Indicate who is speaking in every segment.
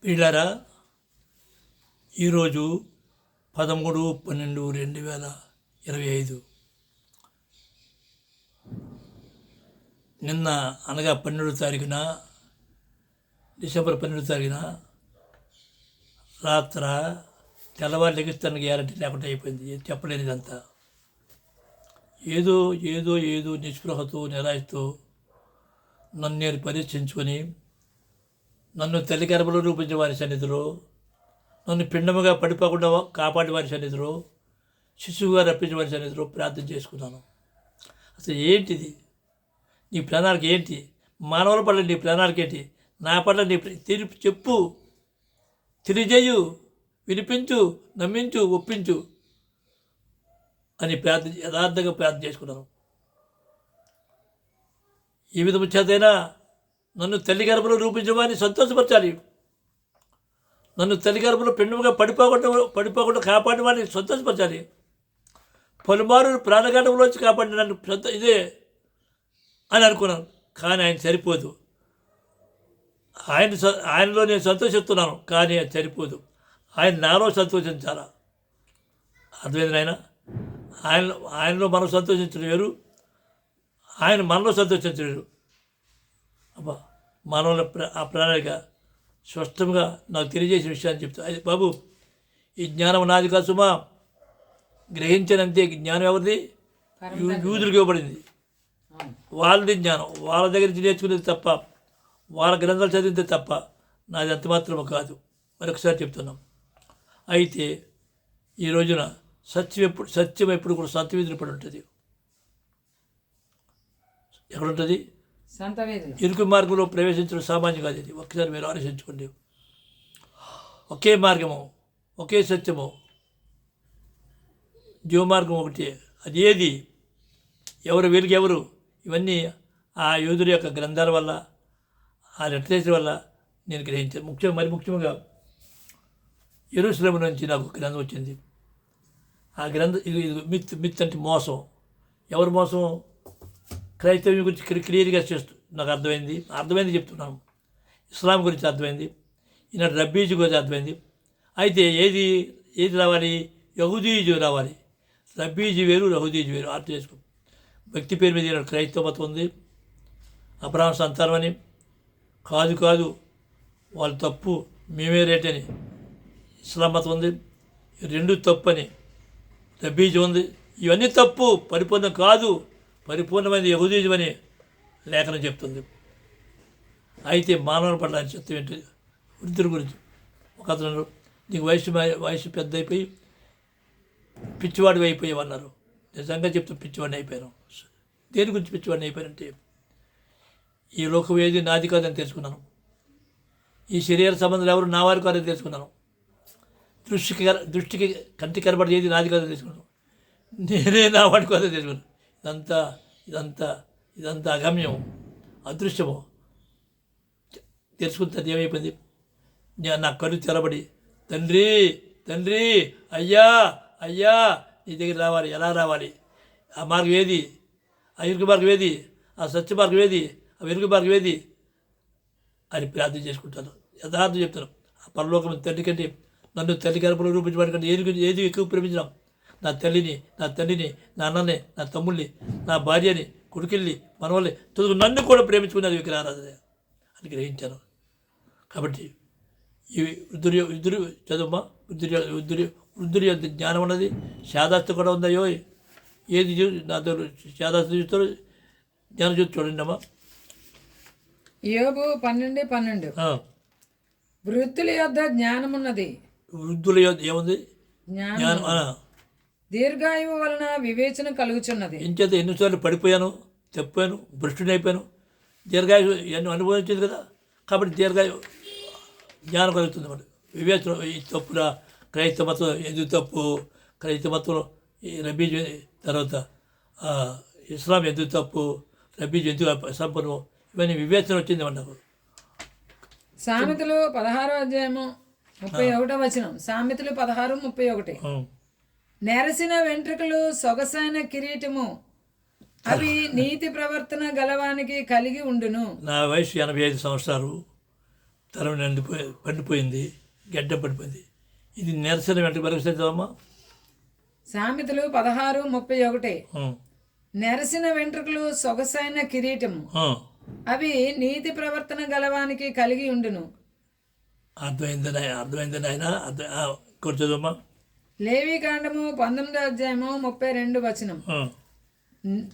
Speaker 1: వీళ్ళారా ఈరోజు 13/12/2025 నిన్న అనగా 12వ తారీఖున డిసెంబర్ 12వ తారీఖున రాత్ర తెల్లవారు లెగిస్తానికి గ్యారంటీ లేకుండా అయిపోయింది. చెప్పలేనిదంతా ఏదో ఏదో ఏదో నిస్పృహతో నిరాశతో నన్ను నేను పరీక్షించుకొని నన్ను తల్లి గర్భంలో రూపించిన వారి సన్నిధిలో, నన్ను పిండముగా పడిపోకుండా కాపాడే వారి సన్నిధిలో, శిశువుగా రప్పించిన వారి సన్నిధిలో ప్రార్థన చేసుకున్నాను. అసలు ఏంటిది నీ ప్రణాళిక ఏంటి? మానవుల పట్ల నీ ప్రణాళిక ఏంటి? నా పట్ల నీ తీర్పు చెప్పు, తెలియజేయు, వినిపించు, నమ్మించు, ఒప్పించు అని యథార్థంగా ప్రార్థన చేసుకున్నాను. ఈ విధము చేతైనా నన్ను తల్లి గర్భంలో రూపించిన వారిని సంతోషపరచాలి. నన్ను తల్లి గర్భంలో పెండుగా పడిపోకుండా కాపాడిన వారిని సంతోషపరచాలి. పలుమారు ప్రాణగండంలోంచి కాపాడిన నన్ను ఇదే అని అనుకున్నాను. కానీ ఆయన సరిపోదు. ఆయనలో నేను సంతోషిస్తున్నాను, కానీ అది సరిపోదు. ఆయన నాలో సంతోషించాలా. అర్థమైంది నాయన? ఆయనలో మనం సంతోషించడం వేరు, ఆయన మనలో సంతోషించడం వేరు. అబ్బా, మానవుల ఆ ప్రణాళిక స్పష్టంగా నాకు తెలియజేసిన విషయాన్ని చెప్తా. అయితే బాబు, ఈ జ్ఞానం నాది కాదు సుమా, గ్రహించనంతే. జ్ఞానం ఎవరిది? యూదులకు ఇవ్వబడింది. వాళ్ళది జ్ఞానం, వాళ్ళ దగ్గర నుంచి నేర్చుకునేది తప్ప, వాళ్ళ గ్రంథాలు చదివితే తప్ప నాది ఎంత మాత్రమో కాదు. మరొకసారి చెప్తున్నాం. అయితే ఈ రోజున సత్యం ఎప్పుడు కూడా సంత వీధులు పడి ఉంటుంది. ఎక్కడుంటుంది? ఇరుకు మార్గంలో ప్రవేశించడం సామాన్యం కాదు. ఇది ఒక్కసారి మీరు ఆలోచించుకోండి. ఒకే మార్గము, ఒకే సత్యము, జీవమార్గం ఒకటి. అది ఏది? ఎవరు వీరికి ఎవరు? ఇవన్నీ ఆ యోధుల యొక్క గ్రంథాల వల్ల, ఆ లిటరేచర్ వల్ల నేను గ్రహించాను. ముఖ్యంగా యెరూషలేము నుంచి నాకు గ్రంథం వచ్చింది. ఆ గ్రంథం ఇది మిత్ అంటే మోసం. ఎవరు మోసం? క్రైస్తవ్యం గురించి క్లియర్గా నాకు అర్థమైంది చెప్తున్నాను. ఇస్లాం గురించి అర్థమైంది, ఈనాడు రబ్బీజీ గురించి అర్థమైంది. అయితే ఏది రావాలి? యహూదీజు రావాలి. రబ్బీజీ వేరు, యహూదీజు వేరు. అర్థం చేసుకో. వ్యక్తి పేరు మీద ఈనాడు క్రైస్తవ మతం ఉంది, అబ్రహాం సంతానం అని. కాదు వాళ్ళు తప్పు, మేమే రేట్ అని ఇస్లాం మతం ఉంది. రెండు తప్పు అని రబ్బీజీ ఉంది. ఇవన్నీ తప్పు, పరిపూర్ణం కాదు, పరిపూర్ణమైన యహూదీజం అని లేఖనం చెప్తుంది. అయితే మానవుల పట్ల చెప్తే ఏంటి? వృద్ధుల గురించి ఒక అతను, నీకు వయసు పెద్ద అయిపోయి పిచ్చివాడివి అయిపోయావన్నారు. నిజంగా చెప్తూ పిచ్చివాడిని అయిపోయాను. దేని గురించి పిచ్చివాడిని అయిపోయానంటే, ఈ లోకం ఏది నాది కాదని తెలుసుకున్నాను. ఈ శరీర సంబంధాలు ఎవరు నా వారి కాదని తెలుసుకున్నాను. దృష్టికి కంటికి కనబడి ఏది నాది కాదని తెలుసుకున్నాను. నేనే నా వాడి కాదని తెలుసుకున్నాను. ఇదంతా అగమ్యం, అదృశ్యము. తెలుసుకుంటే ఏమైపోయింది? నా కళ్ళు తెరబడి, తండ్రి అయ్యా నీ దగ్గర రావాలి. ఎలా రావాలి? ఆ మార్గం ఏది? ఆ ఇరుకు మార్గం ఏది? ఆ సత్య మార్గం ఏది? ఆ వెలుగు మార్గం ఏది అని ప్రార్థన చేసుకుంటాను. యథార్థం చెప్తాను. ఆ పరలోకం తండ్రి కంటే, నన్ను తల్లి గర్భంలో రూపించబడి కంటే ఏది ఎక్కువ ప్రేమించినాం? నా తల్లిని, నా తండ్రిని, నా అన్నని, నా తమ్ముళ్ళని, నా భార్యని, కొడుకుల్ని, మనవల్ని, తుదుగు నన్ను కూడా ప్రేమించుకున్నది విగ్రహారాధన అని గ్రహించాను. కాబట్టి ఈ వృద్ధుడు చదువుమా, వృద్ధుడి అంత జ్ఞానం ఉన్నది, శాదాస్తి కూడా ఉందయ్యో. ఏది నాతో శాదాస్తి చూస్తారో జ్ఞానం చూసి చూడండి అమ్మా.
Speaker 2: యోబు 12:12. వృద్ధుల యొద్ద జ్ఞానమున్నది.
Speaker 1: వృద్ధుల యొద్ద ఏముంది? జ్ఞానం.
Speaker 2: దీర్ఘాయువు వలన వివేచన కలుగుచున్నది.
Speaker 1: ఇంచేత ఎన్నిసార్లు పడిపోయాను, చెప్పాను, భ్రష్టుని అయిపోయాను. దీర్ఘాయువు ఎన్నో అనుభవించింది కదా, కాబట్టి దీర్ఘాయు జ్ఞానం కలుగుతుంది. మరి వివేచన, ఈ తప్పురా, క్రైస్తవ మతం ఎందుకు తప్పు, క్రైస్తవ మతంలో ఈ రబ్బీజు తర్వాత ఇస్లాం ఎందుకు తప్పు, రబ్బీజు ఎందుకు సంపన్నం, ఇవన్నీ వివేచన వచ్చింది మనకు.
Speaker 2: సామెతలు 16:31. సామెతలు 16:31. నెరసిన వెంట్రుకలు సొగసైన కిరీటము, అవి నీతి ప్రవర్తన గలవానికి కలిగి ఉండును.
Speaker 1: నా వయసు 85 సంవత్సరాలు. తరం పండిపోయింది, గడ్డ పడిపోయింది. ఇది నిరసన వెంట మరొకసారి
Speaker 2: సామెతలు 16:31. నెరసిన వెంట్రుకలు సొగసైన కిరీటము, అవి నీతి ప్రవర్తన గలవానికి కలిగి ఉండును.
Speaker 1: అర్థమైందని ఆయన కూర్చోదమ్మా.
Speaker 2: లేవి కాండము 19:32.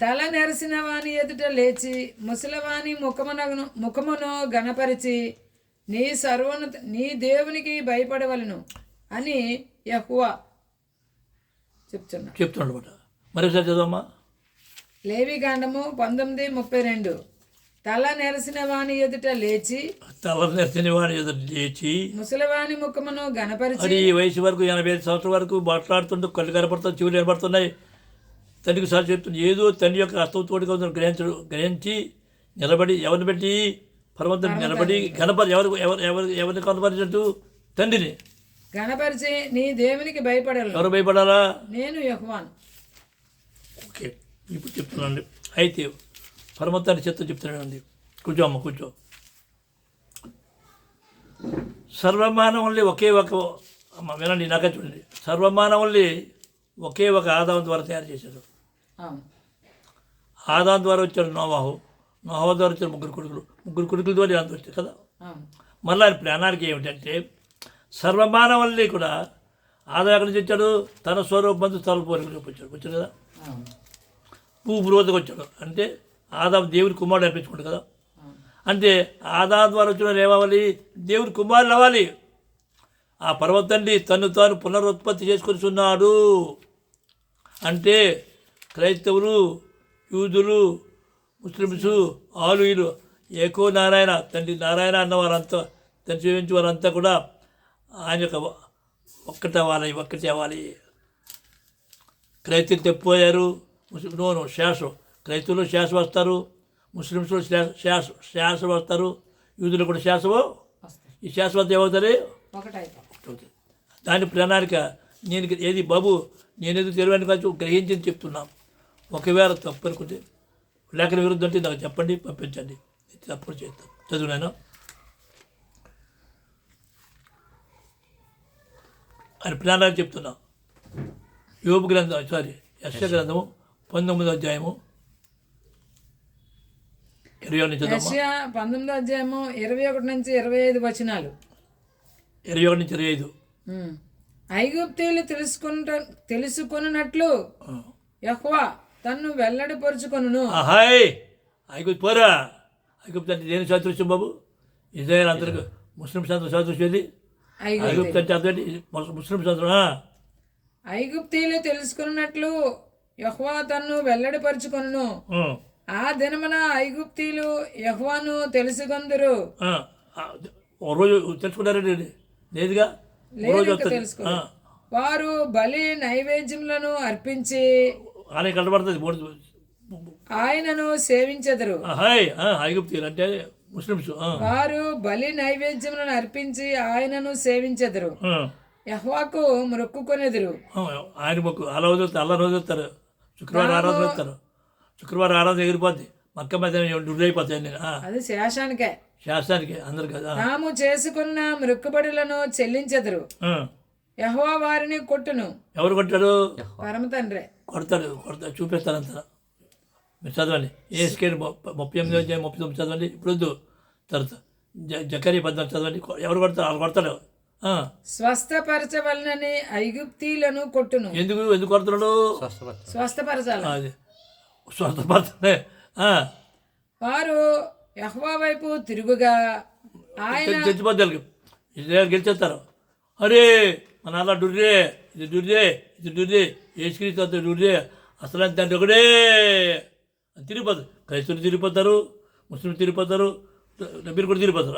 Speaker 2: తల నెరసిన వాని ఎదుట లేచి ముసలవాని ముఖమును గణపరిచి నీ దేవునికి భయపడవలను అని యెహోవా
Speaker 1: చెప్తున్నాడు. మరొకసారి చదవమ్మా.
Speaker 2: లేవి కాండము 19:32. తల నెరసిన వాని ఎదుట లేచి ముసలివాని ముఖమును గణపరిచి.
Speaker 1: ఈ వయసు వరకు 85 సంవత్సరాల వరకు మాట్లాడుతుంటూ కళ్ళు కనపడుతుంది, చెవులు కనపడుతున్నాయి. తండ్రికి సార్ చెప్తుంది, ఏదో తండ్రి యొక్క హస్తంతోడుగా గ్రహించి నిలబడి ఎవరిని పెట్టి పర్వతం నిలబడి గణపతి ఎవరిని కనపరిచినట్టు తండ్రిని
Speaker 2: గణపరిచి నీ దేవునికి భయపడాలి.
Speaker 1: ఎవరు భయపడాలా?
Speaker 2: నేను యెహోవాను.
Speaker 1: ఓకే, ఇప్పుడు చెప్తున్నానండి. అయితే పరమతాన్ని చెత్త చెప్తున్నానండి. కూర్చో అమ్మ, కూర్చో. సర్వమానవుల్ని ఒకే ఒక అమ్మ వినండి, నాకే చూడండి. సర్వమానవుల్ని ఒకే ఒక ఆదాం ద్వారా తయారు చేశారు. ఆదాం ద్వారా వచ్చాడు నోవాహు ద్వారా వచ్చారు ముగ్గురు కొడుకుల ద్వారా అంత వచ్చారు కదా. మళ్ళీ ఆయన ప్లానానికి ఏమిటంటే సర్వమానవుల్ని కూడా ఆదాం ఎక్కడి నుంచి వచ్చాడు? తన స్వరూపంతో తలపోరికి వచ్చాడు కదా. పురోధకు వచ్చాడు అంటే ఆదాం దేవుని కుమారుడు అనిపించుకోండి కదా. అంటే ఆదాం ద్వారా వచ్చిన ఏమవ్వాలి? దేవుని కుమారులు అవ్వాలి. ఆ పర్వతండి తను తాను పునరుత్పత్తి చేసుకొని ఉన్నాడు. అంటే క్రైస్తవులు, యూదులు, ముస్లిమ్స్, ఆలుయిలు ఏకో నారాయణ తండ్రి నారాయణ అన్నవారంతా తను జీవించే వారంతా కూడా ఆయన యొక్క ఒక్కటే అవ్వాలి. క్రైస్తవులు తెప్పిపోయారు, క్రైస్తవులు శాస వస్తారు, ముస్లిమ్స్లో శాస వస్తారు, యూదులు కూడా శాసవు. ఈ శాశ్వత ఏమవుతుంది? దాని ప్రణాళిక నేను ఏది బాబు, నేనేది తెలియని కాదు గ్రహించి చెప్తున్నాను. ఒకవేళ తప్పు అనుకుంటే లేఖన విరుద్ధం అంటే నాకు చెప్పండి, పంపించండి, తప్పుడు చేస్తాను. చదువు నేను అని ప్రణాళిక చెప్తున్నా. యోబు గ్రంథం యెషయా గ్రంథము 19వ అధ్యాయము
Speaker 2: 21 నుంచి 25 వచనాలు.
Speaker 1: 21 నుంచి 25.
Speaker 2: ఐగుప్తీయులు తెలుసుకొనున్నట్లు యెహోవా తన్ను వెల్లడిపరుచుకొనును.
Speaker 1: ఐగుప్తు పోరా. ఐగుప్తు అంటే దేని సాదృశ్యం బాబు? ఇజ్రాయేల్ అందరికి ముస్లిమ్స్ అందరూ సాదృశ్యం ఏది? ఐగుప్తు అంటే అర్థం ముస్లిమ్స్ అందరూ.
Speaker 2: ఐగుప్తీయులు తెలుసుకున్నట్లు యెహోవా తన్ను వెల్లడిపరుచుకొనును. ఆ దినమున ఐగుప్తీయులు యెహోవాను తెలుసుకొందురు.
Speaker 1: రోజు తెలుసుకున్నారండి? లేదుగా.
Speaker 2: వారు బలి నైవేద్యములను అర్పించి ఆయనను సేవించెదరు.
Speaker 1: ఐగుప్తీయులు అంటే ముస్లిమ్స్.
Speaker 2: వారు బలి నైవేద్యములను అర్పించి ఆయనను సేవించెదరు, యెహోవాకు మొక్కుకొనెదరు.
Speaker 1: ఆయన మొక్కు అలా వదులుతారు. శుక్రవారం ఆరాధన వస్తారు. శుక్రవారం ఆరాధన ఎగిరిపోద్ది. మక్క మధ్య అయిపోతాయి.
Speaker 2: అది
Speaker 1: శాస్త్రానికి అందరు కదా.
Speaker 2: తాము చేసుకున్న మొక్కుబడులను చెల్లించెదరు. యెహోవా వారిని కొట్టును.
Speaker 1: ఎవరు కొట్టాడు?
Speaker 2: పరమ తండ్రి
Speaker 1: కొడతాడు. చూపిస్తారంత. మీరు చదవండి. ఏస్కేల్ 38-39 చదవండి. ఇప్పుడు వద్దు, తర్వాత జకరియా 14 చదవండి. ఎవరు కొడతారు? వాళ్ళు కొడతాడు.
Speaker 2: స్వస్థపరచవలనని ఐగుప్తీయులను కొట్టును.
Speaker 1: ఎందుకు కొడుతున్నాడు?
Speaker 2: స్వస్థపరచాలి.
Speaker 1: స్వస్థపరచలే.
Speaker 2: వారు యెహోవా వైపు తిరుగుగా ఆయన
Speaker 1: చచ్చిపోతారు. ఇజ్రాయేల్ గెలిచేస్తారు. అరే మన అలా డుర్రే, ఇది డుర్రే ఏసుక్రీస్తు డుర్రే, అసలు తండ్రి ఒకడే తిరిగిపోతారు. క్రైస్తవులు తిరిగిపోతారు, ముస్లింలు తిరిగిపోతారు, నబీలు కూడా తిరిగిపోతారు.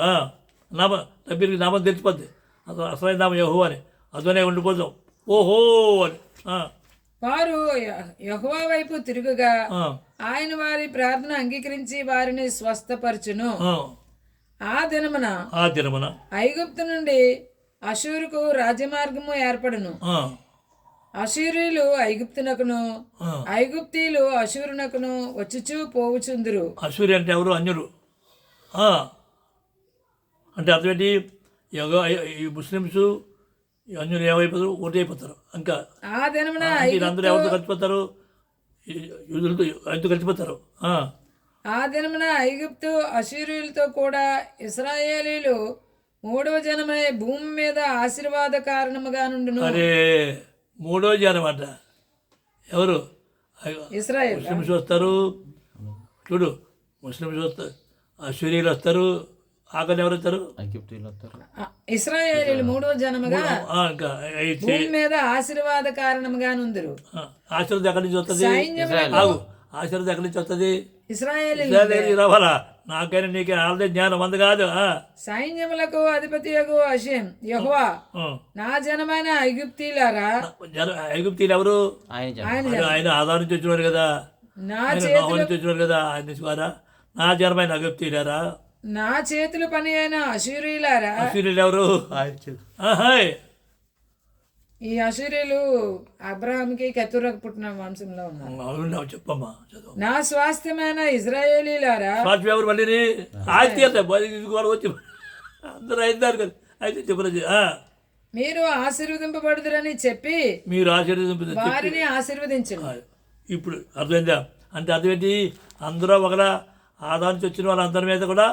Speaker 1: నబీలకి నామం తెలిసిపోద్ది. అసలైన నామం యెహోవా అని, అదనే ఉండిపోతాం. ఓహో అని.
Speaker 2: వారు యెహోవా వైపు తిరుగుగా ఆయన వారి ప్రార్థన అంగీకరించి వారిని స్వస్థపరచును. ఆ దినమున ఐగుప్తు నుండి అషూరుకు రాజమార్గము ఏర్పడును. అషూరీయులు ఐగుప్తునకును, ఐగుప్తీయులు అషూరునకును వచ్చుచూ పోవుచుందురు.
Speaker 1: అషూరి అంటే ఎవరు? అన్యులు. అంటే అర్థం ఏంటి? ఈ ముస్లిమ్స్ అన్యులు ఏమైపోతారు? ఒకటి అయిపోతారు. ఇంకా
Speaker 2: ఆ దినమున
Speaker 1: వీళ్ళందరూ ఎవరితో కలిసిపోతారు? యూదులతో ఆయనతో కలిసిపోతారు.
Speaker 2: ఆ దినమున ఐగుప్తు అశూరీయులతో కూడా ఇశ్రాయేలీలు మూడవ జనమై భూమి మీద ఆశీర్వాద కారణముగా నుండును.
Speaker 1: అరే మూడో జనం అంట. ఎవరు?
Speaker 2: ఇశ్రాయేల్
Speaker 1: ముస్లిమ్స్ వస్తారు. చూడు, ముస్లిమ్స్ వస్తారు, అశ్వరీయులు వస్తారు. ఆఖరి ఎవరు వస్తారు?
Speaker 2: ఇశ్రాయేలీలు మూడవ జనముగా
Speaker 1: ఇంకా
Speaker 2: భూమి మీద ఆశీర్వాద కారణముగా నుందురు.
Speaker 1: ఆశీర్వాదం ఎక్కడి నుంచి వస్తుంది? ఆశీర్వాదం ఎక్కడి నుంచి వస్తుంది?
Speaker 2: ఇశ్రాయేలీలు
Speaker 1: రావాలా? నాకైనా నీకే ఆల్రెడీ జ్ఞానం అంది కాదు.
Speaker 2: సైన్యములకు అధిపతి అషేం యెహోవా నా జనమైన ఐగుప్తీలారా.
Speaker 1: ఐగుప్తీలు ఎవరు? ఆయన ఆధారం నుంచి వచ్చినారు కదా,
Speaker 2: నా
Speaker 1: నుంచి వచ్చినారు కదా. ఆయన ద్వారా నా జనమైన ఐగుప్తీలారా,
Speaker 2: నా చేతులు పని అయిన అశూరీయులారా.
Speaker 1: అశ్వరీయులు ఎవరు?
Speaker 2: ఈ అశూరీయులు అబ్రహాంకి కెతురకు పుట్టిన వంశంలో ఉన్నారు.
Speaker 1: చెప్పమ్మా, చదువు.
Speaker 2: నా స్వాస్థ్యమైన ఇజ్రాయేలీలారా.
Speaker 1: స్వాస్థ్యం ఎవరు? మళ్ళీ ఆస్తి వచ్చి అందరూ అయినారు కదా. అయితే చెప్పలేదు.
Speaker 2: మీరు ఆశీర్వదింపబడుదురని చెప్పి
Speaker 1: మీరు ఆశీర్వదింప
Speaker 2: వారిని ఆశీర్వదించండి.
Speaker 1: ఇప్పుడు అర్థమైందా? అంటే అర్థమేంటి? అందరూ ఒకలా ఆదానికి వచ్చిన వాళ్ళందరి మీద కూడా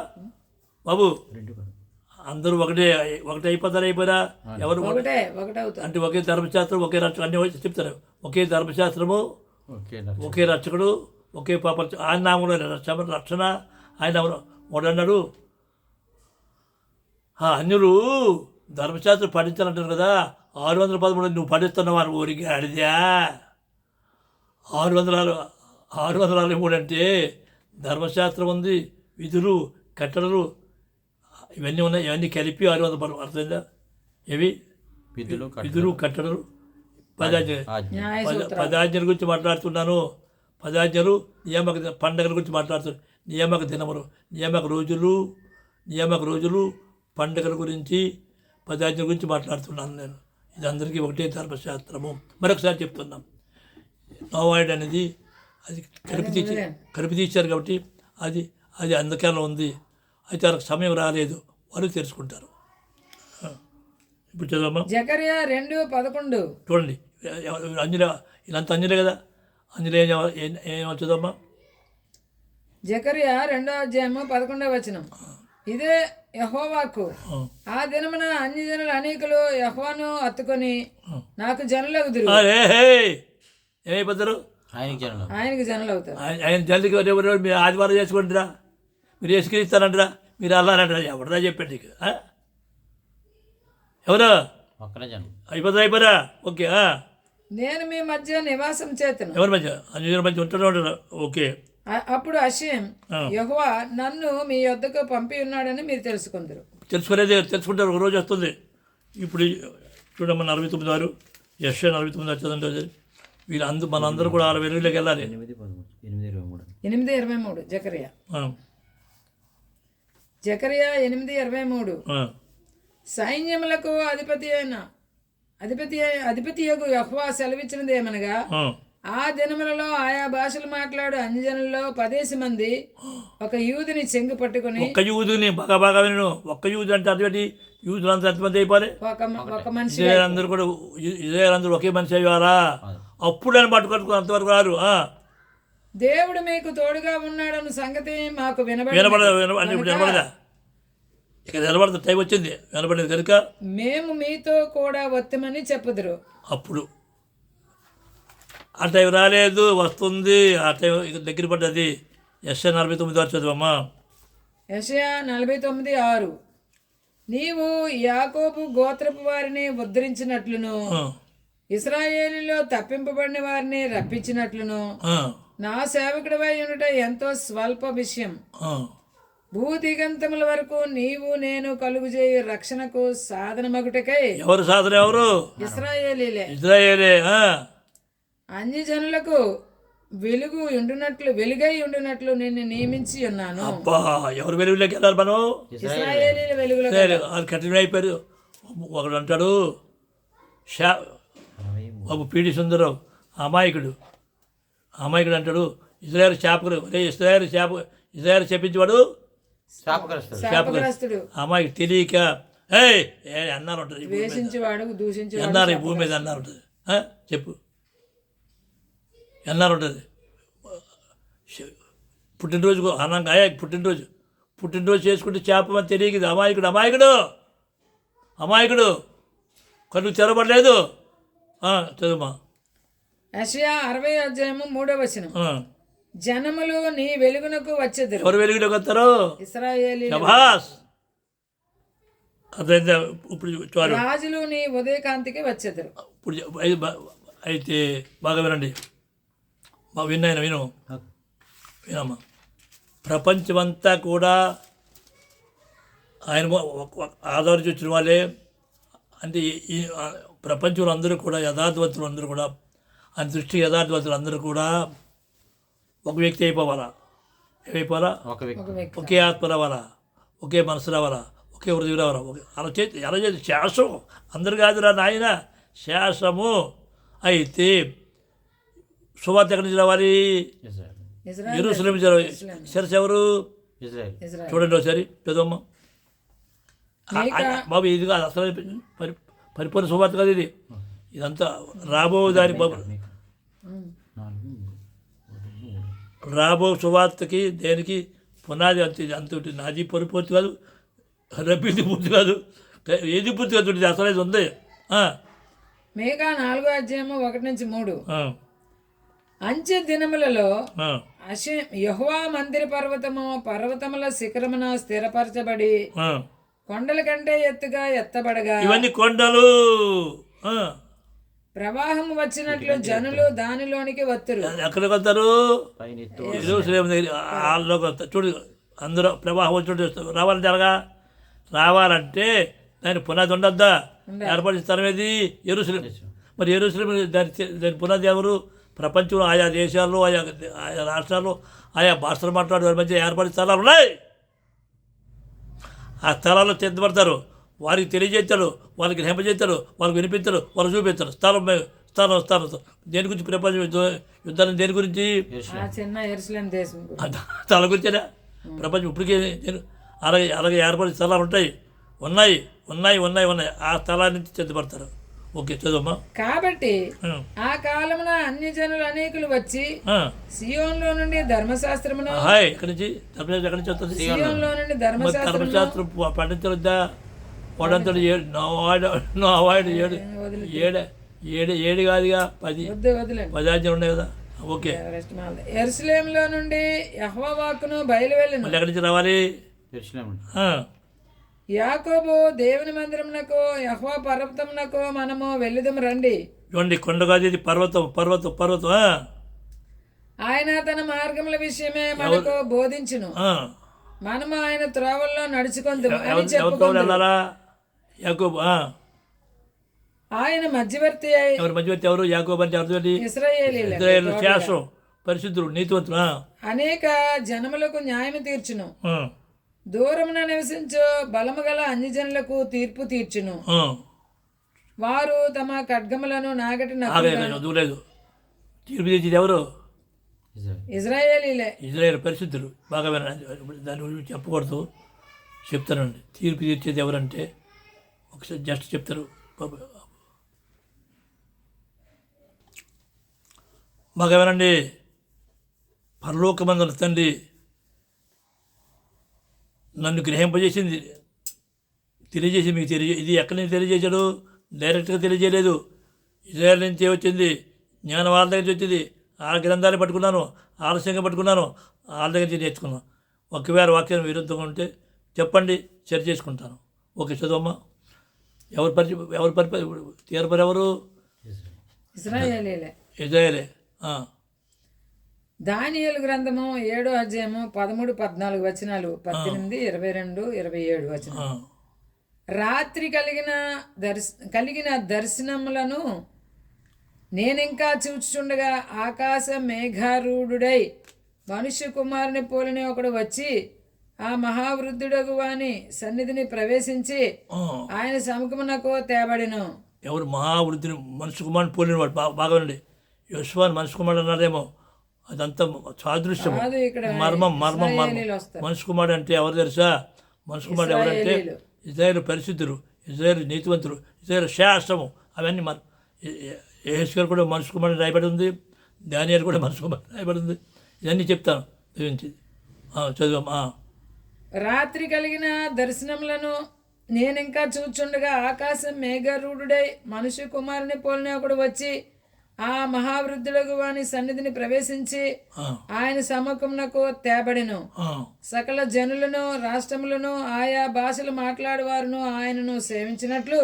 Speaker 1: బాబు అందరూ ఒకటే అయిపోయినా ఎవరు
Speaker 2: ఒకటే అవుతారు.
Speaker 1: అంటే ఒకే ధర్మశాస్త్రం, ఒకే రక్షకుడు అన్ని చెప్తారు. ఒకే ధర్మశాస్త్రము, ఒకే రక్షకుడు, ఒకే పాప. ఆయన నామంలో రక్షణ. ఆయన వాడన్నాడు, అన్యులు ధర్మశాస్త్రం పఠించాలంటారు కదా. 613 నువ్వు పఠిస్తున్నావు అని ఊరికి అడిదా. 663 అంటే ధర్మశాస్త్రం ఉంది, విధులు, కట్టడలు ఇవన్నీ ఉన్నాయి. ఇవన్నీ కలిపి 613. అర్థమైందా? ఇవి విధులు, కట్టడలు, 10 ఆజ్ఞల గురించి మాట్లాడుతున్నాను. 10 ఆజ్ఞలు, నియామక పండగల గురించి మాట్లాడుతున్నాను. నియామక దినములు, నియామక రోజులు, పండగల గురించి 10 ఆజ్ఞల గురించి మాట్లాడుతున్నాను నేను. ఇది అందరికీ ఒకటే ధర్మశాస్త్రము. మరొకసారి చెప్తున్నాం. నోవాయిడ్ అనేది అది కలిపి తీశారు కాబట్టి అది అందుకేలా ఉంది. అయితే వాళ్ళకి సమయం రాలేదు, వాళ్ళు తెలుసుకుంటారు. ఇప్పుడు చదవమ్మా.
Speaker 2: జకర్యా 2:11
Speaker 1: చూడండి. అంజలి ఇలాంత అంజలే కదా. అంజలి ఏం చదవమ్మా.
Speaker 2: జకర్యా 2:11 ఇదే యెహోవాకు ఆ దినమున అన్ని జనులు అనేకులు యెహోవాను హత్తుకొని నాకు జనులగుదురు.
Speaker 1: ఏమైపోతారు?
Speaker 2: ఆయనకి జనులు అవుతారు.
Speaker 1: ఆయన జల్దికి మీరు ఆదివారం చేసుకుంటారా? మీరు వేసుకునిస్తానంటారా? మీరు అల్లారంటారా? ఎవడరా చెప్పండి నీకు? ఎవరు అయిపోతారా? ఓకే.
Speaker 2: నేను మీ మధ్య నివాసం చేతను.
Speaker 1: ఎవరి మధ్య? అన్ని మధ్య ఉంటారు. ఓకే.
Speaker 2: అప్పుడు అషేం యెహోవా నన్ను మీ యొద్దకు పంపి ఉన్నాడని మీరు తెలుసుకుందరు.
Speaker 1: తెలుసుకుంటారు. ఒక రోజు వస్తుంది. ఇప్పుడు చూడమ్మా 49 యెషయా 49 చదండి. వీళ్ళందరూ మనందరూ కూడా 6 వెలుగులోకి వెళ్ళాలి.
Speaker 2: 8:23 జకర్యా 8:23 సైన్యములకు అధిపతి యెహోవా సెలవిచ్చినది ఏమనగా ఆ దినములలో ఆయా భాషలు మాట్లాడు అన్యజనులలో 10 మంది ఒక యూదుని చెంగు పట్టుకుని.
Speaker 1: ఒక్క యూదుని బాగా విను. ఒక్క యూదు అంటే అటువంటి యూదులు అంతా ఎంతమంది అయిపోయి?
Speaker 2: ఒక మనిషి.
Speaker 1: అందరూ కూడా ఇజ్రాయేల్ ఒకే మనిషి అయ్యారా? అప్పుడు అని పట్టుకొట్టుకు అంతవరకు రారు.
Speaker 2: దేవుడు మీకు తోడుగా ఉన్నాడన్న సంగతి మాకు
Speaker 1: వినబడదా? ఇక నిలబడదు. టైం వచ్చింది, వినబడేది కనుక
Speaker 2: మేము మీతో కూడా వస్తామని చెప్పుదురు.
Speaker 1: అప్పుడు ఆ టైం రాలేదు, వస్తుంది. ఆ టైం దగ్గర పడ్డది. యెషయా 49 చదువమ్మా.
Speaker 2: యెషయా 49:6 నీవు యాకోబు గోత్రపు వారిని ఉద్ధరించినట్లును ఇశ్రాయేలులో తప్పింపబడిన వారిని రప్పించినట్లును నా సేవకుడివై ఉండుట ఎంతో స్వల్ప విషయం. భూదిగంతముల వరకు నీవు నేను కలుగుజేయు రక్షణకు సాధనమగుటకై.
Speaker 1: ఎవరు సాధన? ఎవరు?
Speaker 2: ఇశ్రాయేలే. అన్ని జనులకు వెలుగై ఉండునట్లు నిన్ను నియమించి ఉన్నాను.
Speaker 1: ఎవరు వెలుగులోకి వెళ్ళాలి? మనం
Speaker 2: ఇశ్రాయేలీల వెలుగులో.
Speaker 1: కఠిన అయిపోయారు. ఒకడు అంటాడు బాబు పీడి సుందరం అమాయకుడు అంటాడు ఇజ్రాయేల్ చేపకుడు. ఇజ్రాయేల్ చెప్పించేవాడు
Speaker 2: శాపగ్రస్తుడు,
Speaker 1: అమ్మాయికి తెలియక ఏయ్ ఏ అన్నారు ఉంటుంది ఈ భూమి మీద.
Speaker 2: ద్వేషించేవాడు, దూషించేవాడు,
Speaker 1: అన్నారు ఈ భూమి మీద అన్నారు ఉంటుంది చెప్పు అన్నారు ఉంటుంది పుట్టినరోజు అనంగా పుట్టినరోజు చేసుకుంటే చేపమని తెలియదు అమాయకుడు కళ్ళు తెరబడలేదు చదువుమా
Speaker 2: యెషయా 60:3 జనములు నీ వెలుగునకు వచ్చెదరు.
Speaker 1: ఎవరు వెలుగులోకి వస్తారు?
Speaker 2: ఇశ్రాయేలీయులు.
Speaker 1: శభాస్. అర్థమైందా? ఇప్పుడు చాలు.
Speaker 2: రాజులు నీ ఉదయకాంతికి వచ్చెదరు.
Speaker 1: ఇప్పుడు అయితే బాగా వినండి, వినమ్మా. ప్రపంచమంతా కూడా ఆయన ఆదరించి వచ్చిన వాళ్ళే, అంటే ఈ ప్రపంచంలో అందరూ కూడా యథార్థవంతులు అందరూ కూడా, ఆయన దృష్టి యథార్థవంతులు అందరూ కూడా ఒక వ్యక్తి అయిపోవాలా? ఏమైపోవాలా? ఒకే ఆత్మ రావాలా, ఒకే మనసు రావాలా, ఒకే హృదయం రావాలా. అలా చేతి శాసనం అందరు కాదురా నాయన, శాసము. అయితే సువార్త ఎక్కడి నుంచి రావాలి? యెరూషలేము శిరస్సు ఎవరు? చూడండి ఒకసారి పెద్దమ్మ బాబు, ఇది కాదు అసలు పరిపూర్ణ సువార్త కాదు ఇది. ఇదంతా రాబో దాని బాబు, రాబో సువార్తకి దేనికి పునాది అంత ఉంటుంది. నాది పరిపూర్తి కాదు, రబ్బీది పూర్తి కాదు, ఏది పూర్తి కాదు, అసలు ఇది ఉంది.
Speaker 2: మీకా 4:1-3 అంచె దినములలో యెహోవా మందిర పర్వతముల శిఖరమున స్థిరపరచబడి కొండల కంటే ఎత్తుగా ఎత్తబడగా,
Speaker 1: ఇవన్నీ కొండలు,
Speaker 2: ప్రవాహం వచ్చినట్లు జనులు దానిలోనికి వత్తురు.
Speaker 1: ఎక్కడికి వస్తారు? యెరూషలేము దగ్గర వాళ్ళలోకి వస్తారు. చూడు, అందరూ ప్రవాహం వచ్చి రావాలంటే ఎలాగా రావాలంటే దాని పునాది ఉండద్దా? ఏర్పడిన స్థలం ఏది? యెరూషలేము. మరి యెరూషలేము దాని పునాది ఎవరు? ప్రపంచంలో ఆయా దేశాల్లో, ఆయా రాష్ట్రాల్లో, ఆయా భాషలు మాట్లాడే వారి మధ్య ఏర్పడిన స్థలాలు ఉన్నాయి. ఆ స్థలాల్లో సిద్ధపడతారు, వారికి తెలియజేస్తారు, వాళ్ళకి గ్రహింపజేస్తారు, వాళ్ళకి వినిపిస్తారు, వాళ్ళు చూపిస్తారు. స్థలం దేని గురించి? ప్రపంచ యుద్ధాలు దేని గురించి? స్థలం గురించేనా? ప్రపంచం ఇప్పటికే అలాగే ఏర్పడిన స్థలాలు ఉన్నాయి. ఆ స్థలాన్ని నుంచి సిద్ధపడతారు. ఓకే, చదువమ్మా.
Speaker 2: కాబట్టి ఆ కాలమున అన్య జనులు అనేకులు వచ్చి సియోన్లో నుండి ధర్మశాస్త్రమును,
Speaker 1: ఎక్కడి నుంచి వస్తుంది?
Speaker 2: సియోన్లో నుండి ధర్మశాస్త్రం
Speaker 1: పండించవద్దా? వాడంతడు ఏడు కాదుగా, 10 ఆజ్ఞలు ఉన్నాయి కదా. ఓకే,
Speaker 2: యెరూషలేములో నుండి యెహోవా వాక్కును బయలువెళ్ళెను.
Speaker 1: ఎక్కడి నుంచి రావాలి?
Speaker 2: యాకోబు దేవుని మందిరమునకు యెహోవా పర్వతమునకు మనము వెళ్ళుదము రండి.
Speaker 1: చూడండి, కొండ కాదు ఇది, పర్వతం.
Speaker 2: ఆయన తన మార్గముల విషయమే మనకు బోధించును, మనము ఆయన త్రోవల్లో నడుచుకొందుము అని చెప్పుకొందుము.
Speaker 1: యాకోబు
Speaker 2: ఆయన మధ్యవర్తి
Speaker 1: ఎవరు? యాకోబు అంటే అర్థం?
Speaker 2: ఇశ్రాయేలీయుల
Speaker 1: శాసనం, పరిశుద్ధుడు, నీతివంతుడు,
Speaker 2: అనేక జనములకు న్యాయం తీర్చును, దూరమున నివసించు బలము గల అన్యజనులకు తీర్పు తీర్చును. వారు తమ ఖడ్గములను నాగటి
Speaker 1: నూలేదు. తీర్పు తీర్చేది ఎవరు? ఇజ్రాయేల్ పరిశుద్ధులు. బాగా దాని గురించి చెప్పకూడదు, చెప్తానండి. తీర్పు తీర్చేది ఎవరంటే ఒకసారి జస్ట్ చెప్తారు. బాగా వినండి. పరలోకమందున తండ్రి నన్ను గ్రహింపజేసింది, తెలియజేసి మీకు ఇది ఎక్కడి నుంచి తెలియజేశాడు? డైరెక్ట్గా తెలియజేయలేదు. ఇజ్రాయెల్ నుంచి వచ్చింది, జ్ఞానం వాళ్ళ దగ్గర నుంచి వచ్చింది. ఆ గ్రంథాలు పట్టుకున్నాను, ఆలస్యంగా పట్టుకున్నాను, వాళ్ళ దగ్గర నుంచి నేర్చుకున్నాను. ఒకవేళ వాక్యం విరుద్ధంగా ఉంటే చెప్పండి, సరి చేసుకుంటాను. ఓకే, చదువమ్మా. తీర్పరి ఎవరు? ఇజ్రాయేలే.
Speaker 2: దానియేలు గ్రంథము 7:13-14 18, 22, 27 రాత్రి కలిగిన దర్శనములను నేనింకా చూచుచుండగా ఆకాశ మేఘారూఢుడై మనుష్య కుమారుని పోలిన ఒకడు వచ్చి ఆ మహావృద్ధుడగు వాని సన్నిధిని ప్రవేశించి ఆయన సముఖమునకు తేబడిను.
Speaker 1: ఎవరు? మహావృద్ధుని, మనుష్య కుమారుని పోలిన వాడు. బాగా ఉండండి. యోషువాని మనుష్య కుమారుడు అన్నారేమో, అదంతా సాదృశ్యము,
Speaker 2: కాదు, ఇక్కడ
Speaker 1: మర్మం మర్మం మర్మం.
Speaker 2: ఇశ్రాయేలీలు వస్తారు.
Speaker 1: మనిషి కుమారుడు అంటే ఎవరు తెలుసా? మనిషి కుమారుడు ఎవరంటే
Speaker 2: ఇశ్రాయేలీలు.
Speaker 1: ఇజ్రాయేలు పరిశుద్ధులు, ఇజ్రాయేలు నీతివంతులు, ఇజ్రాయేలు శాస్త్రము. అవన్నీ మన యెహెజ్కేలు కూడా మనిషి కుమారుడు రాయబడి ఉంది, దానియేలు కూడా మనిషి కుమారుడు రాయబడి ఉంది. ఇవన్నీ చెప్తాను గురించి చదువు.
Speaker 2: రాత్రి కలిగిన దర్శనములను నేనింకా చూచుండగా ఆకాశం మేఘరూఢుడై మనుష్య కుమారుని పోలిన ఒకడు వచ్చి ఆ మహావృద్ధులకు వాని సన్నిధిని ప్రవేశించి ఆయన సముఖమునకు తేబడెను. సకల జనులను, రాష్ట్రములను, ఆయా భాషలు మాట్లాడేవారును ఆయనను సేవించినట్లు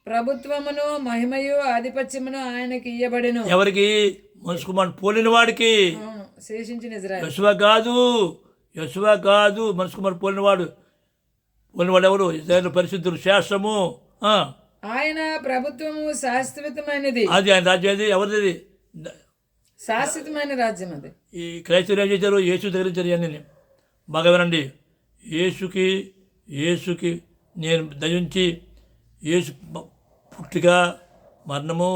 Speaker 2: ప్రభుత్వమును, మహిమయు, ఆధిపత్యమును ఆయనకి ఇయ్యబడెను.
Speaker 1: ఎవరికి? మనిషి కుమారుడు పోలిన వాడికి.
Speaker 2: శేషించిన ఇజ్రాయేలు.
Speaker 1: యెషువ కాదు మనిషి కుమారుడు పోలినవాడు ఎవరు? ఇజ్రాయేలు పరిశుద్ధులు, శాస్త్రము.
Speaker 2: ఆయన ప్రభుత్వము శాశ్వతమైనది.
Speaker 1: అది ఆయన రాజ్యం. అది ఎవరిది?
Speaker 2: శాశ్వతమైన రాజ్యం అది.
Speaker 1: ఈ క్రైస్తవులు ఏం చేశారు? యేసు దగ్గరించారు. ఇవన్నీ బాగా వినండి. యేసుకి నేను దయించి యేసు పుట్టిక, మరణము,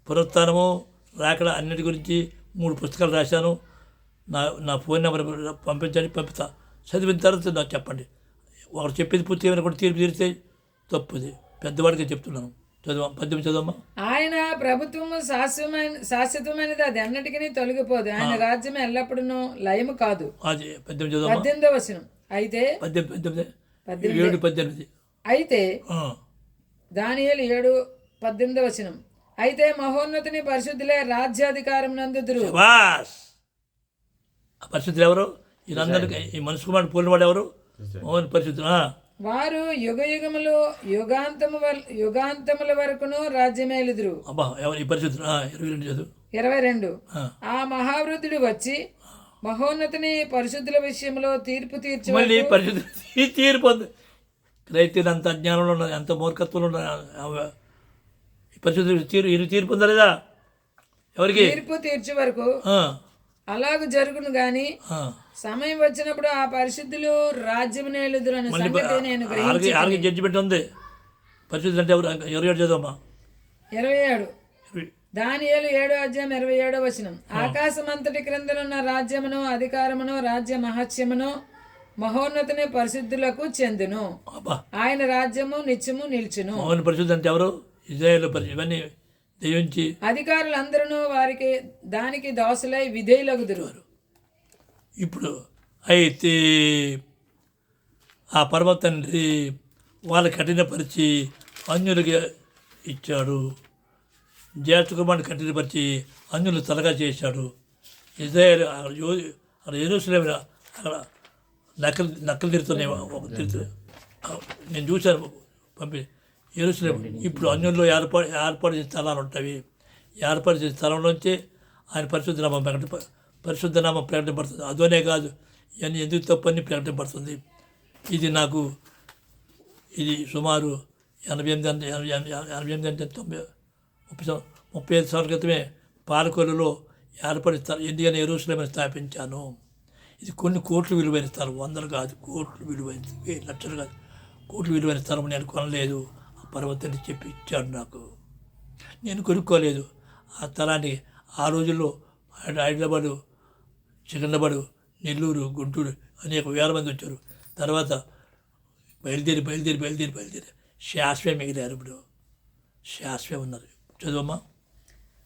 Speaker 1: పునరుత్థానము, రాకడ అన్నిటి గురించి 3 పుస్తకాలు రాశాను. నా ఫోన్ నెంబర్ పంపించండి, పంపుతా. చదివిన తర్వాత నాకు చెప్పండి. ఒకరు చెప్పేది పూర్తి ఏమైనా కూడా తీర్పు తీరితే తప్పుది. పెద్దవాడికి చెప్తున్నాను. చదువు, 18 చదవమ్మా.
Speaker 2: ఆయన ప్రభుత్వము శాశ్వతమైనది, అది అన్నిటికీ తొలగిపోదు. ఆయన రాజ్యం ఎల్లప్పుడూ లయము కాదు.
Speaker 1: అది 18 చదవమ్మా.
Speaker 2: 18వ వచనం. అయితే
Speaker 1: 18
Speaker 2: అయితే దానియేలు 7:18 వచనం. అయితే మహోన్నతుని పరిశుద్ధులే రాజ్యాధికారం నందుదురు.
Speaker 1: పరిశుద్ధులు ఎవరు? వీళ్ళందరికీ ఈ మనిషి కుమారుడు పోలినవాడు ఎవరు? మోహన్ పరిశుద్ధులు.
Speaker 2: వారు యుగాంతముల వరకును రాజ్యమేలుదురు.
Speaker 1: అబ్బా, ఎవరు ఈ పరిశుద్ధులు? 22 చదువు.
Speaker 2: 22. ఆ మహావృద్ధుడు వచ్చి మహోన్నతిని పరిశుద్ధుల విషయంలో తీర్పు తీర్చి.
Speaker 1: మళ్ళీ పరిశుద్ధి తీర్పు. రైతులు అంత అజ్ఞానంలో ఉన్నారు, ఎంత మూర్ఖత్వంలో ఉన్నారు. పరిశుద్ధులు తీర్పు ఉందా లేదా? ఎవరికి?
Speaker 2: తీర్పు తీర్చే వరకు అలాగ జరుగును గాని సమయం వచ్చినప్పుడు ఆ పరిశుద్ధులు రాజ్యం నేలుదురు అనే సంగతి నేను గ్రహించాను.
Speaker 1: జడ్జిమెంట్ ఉంది. పరిశుద్ధులు అంటే ఎవరు? 27 చదవమ్మా.
Speaker 2: 27. దానియేలు 7:27 వచనం. ఆకాశమంతటి క్రిందనున్న రాజ్యమును, అధికారమును, రాజ్య మహత్యమును మహోన్నతుని పరిశుద్ధులకు చెందును. ఆయన రాజ్యము నిత్యము నిల్చును.
Speaker 1: పరిశుద్ధి అంటే ఎవరు? ఇజ్రాయేలు పరిశుద్ధి. ఇవన్నీ దయించి
Speaker 2: అధికారులందరూ వారికి దానికి దాసులై విధేయులగుదురు.
Speaker 1: ఇప్పుడు అయితే ఆ పరమ తండ్రి వాళ్ళ కఠినపరిచి అన్యులకి ఇచ్చాడు. జ్యేష్ఠ కుమారుని కఠినపరిచి అన్యులు తలగా చేశాడు. ఇజ్రాయేల్ అక్కడ యెరూషలేము అక్కడ నక్కలు తిరుగుతున్నాయి. నేను చూశాను, పంపి యెరూషలేము. ఇప్పుడు అన్యుల్లో ఏర్పాటు చేసే స్థలాలు ఉంటాయి. ఏర్పాటు చేసే స్థలంలోంచి ఆయన పరిశుద్ధనామం ప్రకటింపడుతుంది. అదోనే కాదు, ఇవన్నీ ఎందుకు తప్పని ప్రకటింపడుతుంది. ఇది సుమారు 88 అంటే 35 సంవత్సరాల క్రితమే పాలకొల్లులో ఏర్పడిస్తారు. ఎందుకని యెరూషలేమును స్థాపించాను. ఇది కొన్ని కోట్లు విలువైన స్థలం, 100 కాదు, కోట్లు విలువైన, లక్షలు కాదు, కోట్లు విలువైన స్థలం. నేను కొనలేదు, ఆ పర్వతాన్ని చెప్పి ఇచ్చాడు నాకు. నేను కొనుక్కోలేదు. ఆ స్థలాన్ని ఆ రోజుల్లో హైదరాబాదు, సికింద్రాబాదు, నెల్లూరు, గుంటూరు అనేక వేల మంది వచ్చారు. తర్వాత బయలుదేరి శాశ్వే మిగిలారు. ఇప్పుడు శాశ్వే ఉన్నారు. చదువమ్మా.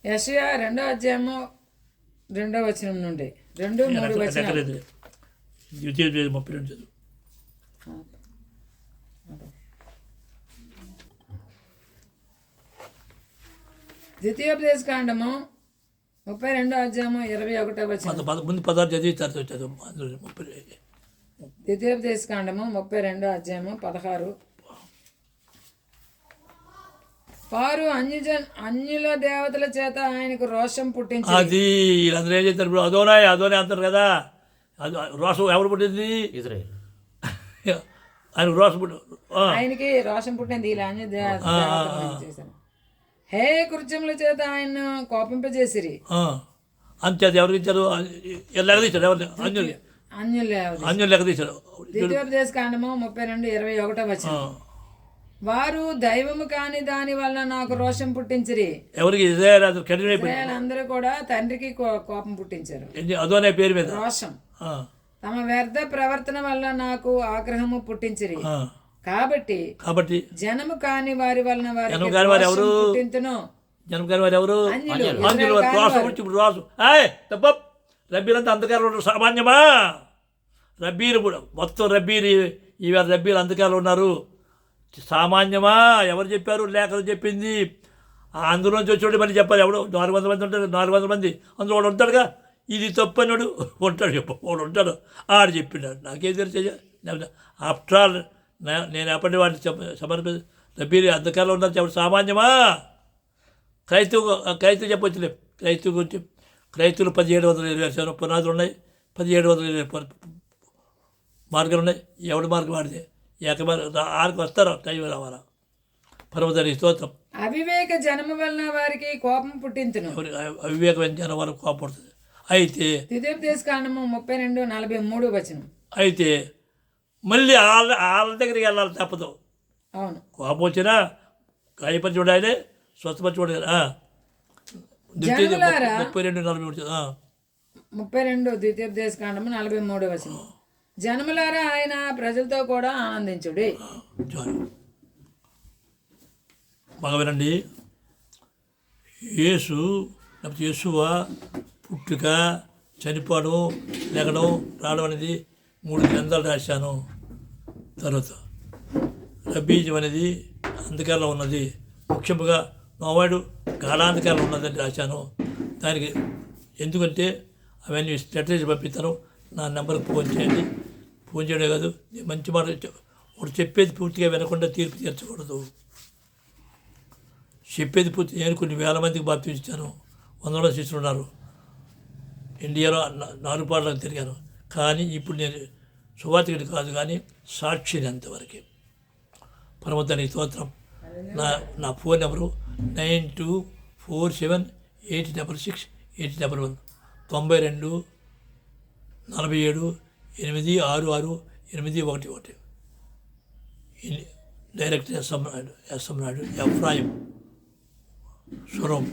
Speaker 2: యెషయా 2:2 వచనం నుండి 2-3 వచనాలు.
Speaker 1: 32 చదువు.
Speaker 2: ద్వితీయోపదేశ కాండము 32:21 వచనం.
Speaker 1: ముందు 16 చదివిస్తారు. చదువు.
Speaker 2: ద్వితీయోపదేశ కాండము 32:16. వారు అన్యుల దేవతల చేత ఆయనకు రోషం పుట్టించి.
Speaker 1: అది వీళ్ళందరూ ఏం చేస్తారు? ఇప్పుడు అదోనే అంటారు కదా. అది రోషం ఎవరు పుట్టింది? ఇజ్రాయేల్. ఆయనకు రోషం
Speaker 2: ఆయనకి రోషం పుట్టింది. ఇలా అన్య చేశాను. హే కృత్యముల చేత ఆయన కోపింపజేసిరి.
Speaker 1: అంచేత ఎవరికి ఇచ్చారు? లెగదీశారు. ఎవరు? అన్యులు లెగదీశారు.
Speaker 2: ద్వితీయోపదేశ కాండము 32:21 వచనం. వారు దైవము కాని దాని వలన నాకు రోషం పుట్టించిరి.
Speaker 1: ఎవరికి ఇజ్రాయేల్ అది కఠినైపోయింది.
Speaker 2: ఇశ్రాయేలందరూ కూడా తండ్రికి కోపం పుట్టించారు.
Speaker 1: అదోనే పేరు మీద
Speaker 2: రోషం.
Speaker 1: ఆ,
Speaker 2: తమ వ్యర్థ ప్రవర్తన వల్ల నాకు ఆగ్రహము పుట్టించిరి.
Speaker 1: ఆ.
Speaker 2: కాబట్టి
Speaker 1: కాబట్టి
Speaker 2: జనము కాని వారి వలన
Speaker 1: జనము కాని వారు ఎవరు?
Speaker 2: పుట్టింతును.
Speaker 1: జనం కాని వారు ఎవరు?
Speaker 2: అన్యులు.
Speaker 1: ఆంధ్రులు వారు. రాసు గురించి ఇప్పుడు రాసు తప్ప రబ్బీలంతా అంధకారంలో ఉన్నారు. సామాన్యమా రబ్బీలు కూడా మొత్తం రబ్బీలు ఈవేళ రబ్బీలు అంధకారంలో ఉన్నారు. సామాన్యమా ఎవరు చెప్పారు? లేఖలు చెప్పింది. అందులోంచి వచ్చి మళ్ళీ చెప్పాలి. ఎవడు 400 మంది ఉంటారు, 400 మంది అందులో వాడు ఉంటాడుగా. ఇది తప్పనుడు ఉంటాడు, వాడు ఉంటాడు. ఆడు చెప్పినాడు. నాకేం తెలిసే ఆఫ్టర్ ఆల్ నేను ఎప్పటి వాడిని సమర్పి రబ్బీలు అంధకారంలో ఉన్నారు చెప్పండి. సామాన్యమా క్రైస్తవు చెప్పొచ్చులే. క్రైస్తవు గురించి క్రైస్తవులు 1720 పునాదులు ఉన్నాయి, 1720 మార్గాలు ఉన్నాయి. ఎవడి మార్గం వాడితే ఆరికి వస్తారా? టైం రావాలా? పర్వతాన్ని స్తోత్రం.
Speaker 2: అవివేక జనము వలన వారికి కోపం పుట్టించును.
Speaker 1: అవివేకమైన జనం వరకు కోపడుతుంది. అయితే
Speaker 2: ద్వితీయోపదేశకాండము 32:43 వచనం.
Speaker 1: అయితే మళ్ళీ వాళ్ళ దగ్గరికి వెళ్ళాలి తప్పదు.
Speaker 2: అవును.
Speaker 1: కోపం వచ్చినా గాయపరిచి చూడాలి, స్వస్థపరిచి చూడాలి.
Speaker 2: జనులారా
Speaker 1: 32:43
Speaker 2: ద్వితీయోపదేశకాండము 43 వచనం. జనములారా ఆయన ప్రజలతో కూడా ఆనందించుడి.
Speaker 1: బాగా వినండి. యేసు లేకపోతే యేసువా పుట్టుక, చనిపోవడం, లేగడం, రావడం అనేది 3 గ్రంథాలు రాశాను. తర్వాత రబ్బీజం అనేది అంధకారంలో ఉన్నది, ముఖ్యంగా నోవాడు గాఢాంధకారంలో ఉన్నదని రాశాను. దానికి ఎందుకంటే అవన్నీ స్ట్రాటజీ పంపిస్తాను. నా నెంబర్కి ఫోన్ చేయండి. ఫోన్ చేయడం కాదు, మంచి మాట ఒకటి చెప్పేది పూర్తిగా వినకుండా తీర్పు తీర్చకూడదు. చెప్పేది పూర్తి. నేను కొన్ని వేల మందికి బాప్తిస్తాను. 100 శిష్యులు ఉన్నారు. ఇండియాలో 4 పాటలకు తిరిగాను. కానీ ఇప్పుడు నేను సువార్తికుడి కాదు, కానీ సాక్షిని అంతవరకు. పరమతానికి స్తోత్రం. నా phone number 9247866811 92 47 866 811. Director SM Naidu, Ephraim సురం.